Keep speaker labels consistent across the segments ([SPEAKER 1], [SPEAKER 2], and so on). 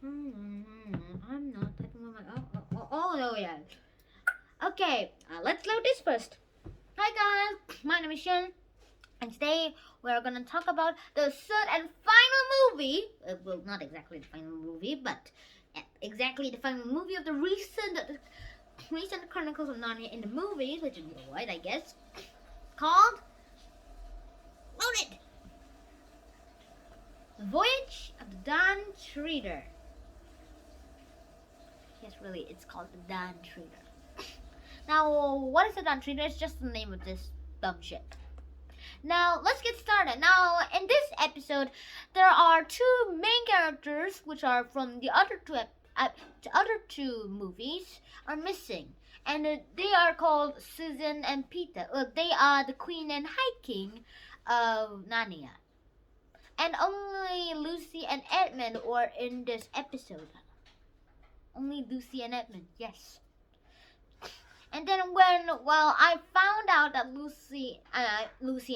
[SPEAKER 1] I'm not typing on my. Oh, no, yeah. Okay, let's load this first. Hi guys, my name is Shen, and today we're gonna talk about the third and final movie. Well, not exactly the final movie, but exactly the final movie of the recent Chronicles of Narnia in the movies, which is worldwide, I guess, called Loaded. The Voyage of the Dawn Treader. Yes, really, it's called the Dawn Treader. Now, what is the Dawn Treader? It's just the name of this dumb ship. Now, let's get started. Now, in this episode, there are two main characters, which are from the other two movies, are missing, and they are called Susan and Peter. They are the Queen and High King of Narnia, and only Lucy and Edmund were in this episode. Only Lucy and Edmund, yes. And then I found out that Lucy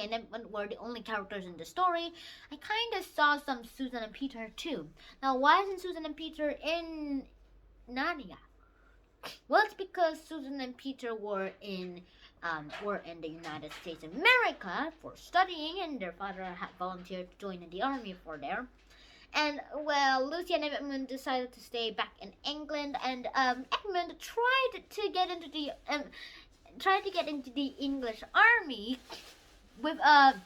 [SPEAKER 1] and Edmund were the only characters in the story, I kind of saw some Susan and Peter too. Now, why isn't Susan and Peter in Narnia? Well, it's because Susan and Peter were in the United States of America for studying, and their father had volunteered to join in the army for there. And, well, Lucy and Edmund decided to stay back in England, and Edmund tried to get into the English army with a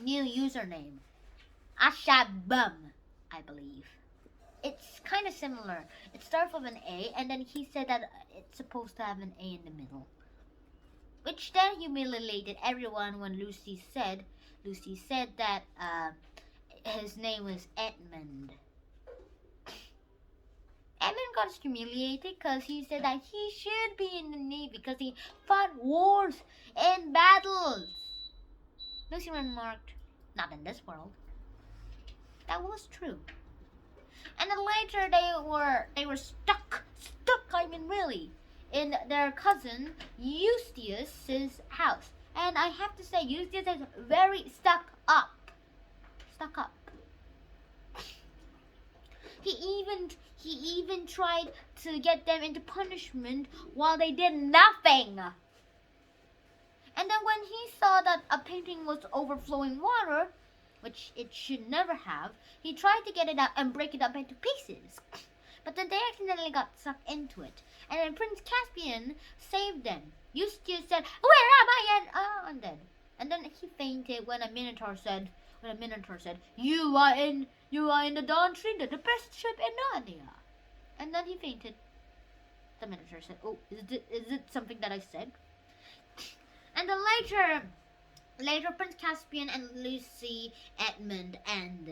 [SPEAKER 1] new username, Ashabum, I believe. It's kind of similar. It starts with an A, and then he said that it's supposed to have an A in the middle, which then humiliated everyone when Lucy said that his name was Edmund. Edmund got humiliated because he said that he should be in the Navy because he fought wars and battles. Lucy remarked, "Not in this world." That was true. And then later they were stuck, I mean really, in their cousin Eustace's house. And I have to say, Eustace is very stuck up. He even tried to get them into punishment while they did nothing. And then when he saw that a painting was overflowing water, which it should never have, he tried to get it out and break it up into pieces. But then they accidentally got sucked into it. And then Prince Caspian saved them. Eustace said, "Where am I?" And then he fainted when a Minotaur said, "You are in the Dawn Treader, the best ship in Narnia." And then he fainted. The Minotaur said, "Oh, is it something that I said?" And then later Prince Caspian and Lucy, Edmund, and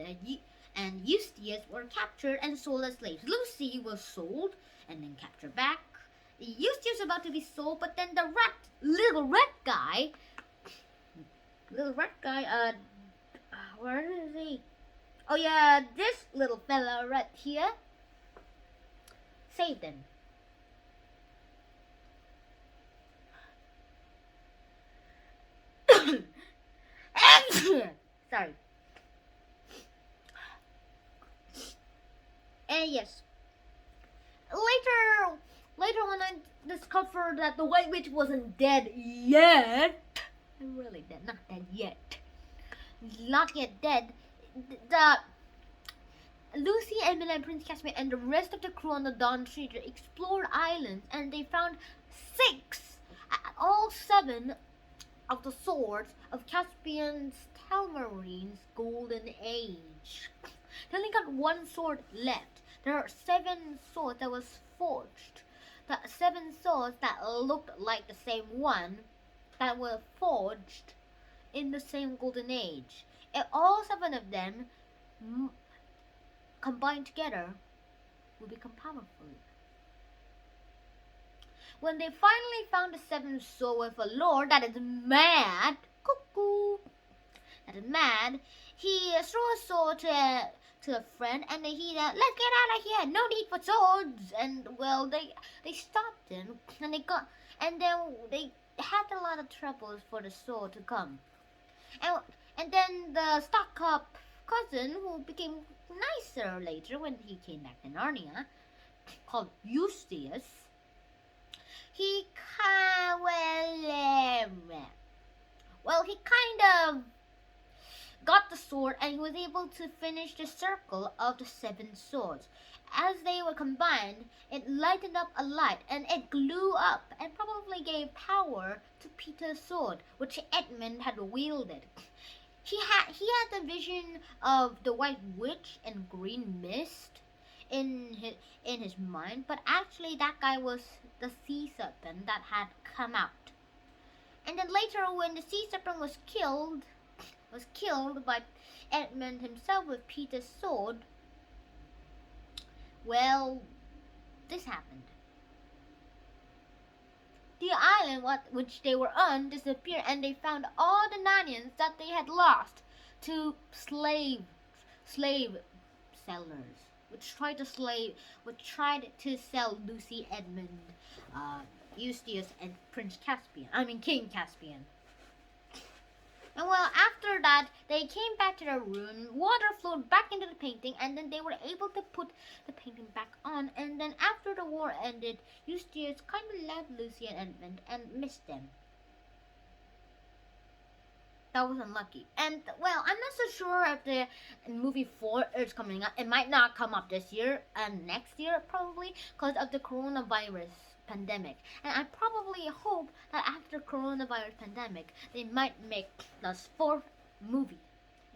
[SPEAKER 1] Eustace were captured and sold as slaves. Lucy was sold and then captured back. Eustace was about to be sold, but then the little red guy, where is he? Oh yeah, this little fella right here saved him. Sorry. And yes, later when I discovered that the White Witch wasn't dead yet, really dead, not dead yet, not yet dead, the Lucy, Emily, and Prince Caspian and the rest of the crew on the Dawn Treader explored islands, and they found 6, all 7 of the swords of Caspian's Telmarine's golden age. They only got 1 sword left. There are 7 swords that was forged. The 7 swords that looked like the same one that were forged in the same golden age. And all 7 of them combined together will become powerful. When they finally found the 7th sword with a lord that is mad, he threw a sword to a friend, and he said, "Let's get out of here, no need for swords." And well, they stopped him, and they had a lot of troubles for the sword to come. And then the stuck-up cousin, who became nicer later when he came back to Narnia, called Eustace. He kind of got the sword, and he was able to finish the circle of the 7 swords. As they were combined, it lighted up a light, and it blew up and probably gave power to Peter's sword, which Edmund had wielded. He had the vision of the White Witch and green mist in his mind, but actually that guy was the sea serpent that had come out. And then later, when the sea serpent was killed by Edmund himself with Peter's sword, well, this happened. The island which they were on disappeared, and they found all the Narnians that they had lost to slave sellers, which tried to sell Lucy, Edmund, Eustace, and King Caspian. And well, after that, they came back to their room, water flowed back into the painting, and then they were able to put the painting back on. And then after the war ended, Eustace kind of loved Lucy and Edmund and missed them. That was unlucky. And well, I'm not so sure if the movie 4 is coming up. It might not come up this year and next year probably because of the coronavirus pandemic. And I probably hope that after coronavirus pandemic, they might make the 4th movie.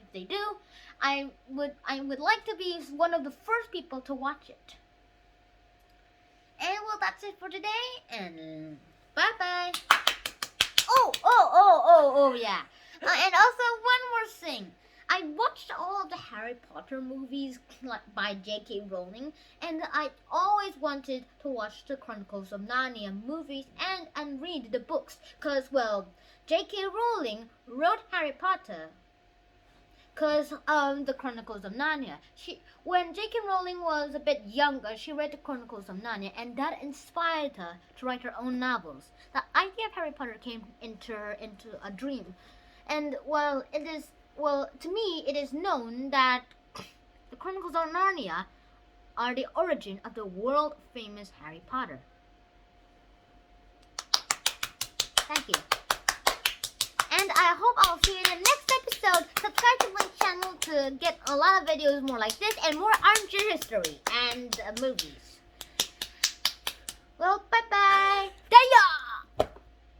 [SPEAKER 1] If they do, I would like to be one of the first people to watch it. And well, that's it for today, and bye bye. Oh yeah. And also one more thing. I watched all of the Harry Potter movies by J.K. Rowling, and I always wanted to watch the Chronicles of Narnia movies and read the books, because, well, J.K. Rowling wrote Harry Potter because of the Chronicles of Narnia. When J.K. Rowling was a bit younger, she read the Chronicles of Narnia, and that inspired her to write her own novels. The idea of Harry Potter came into a dream, and to me, it is known that the Chronicles of Narnia are the origin of the world-famous Harry Potter. Thank you. And I hope I'll see you in the next episode. Subscribe to my channel to get a lot of videos more like this and more armchair history and movies. Well, bye-bye.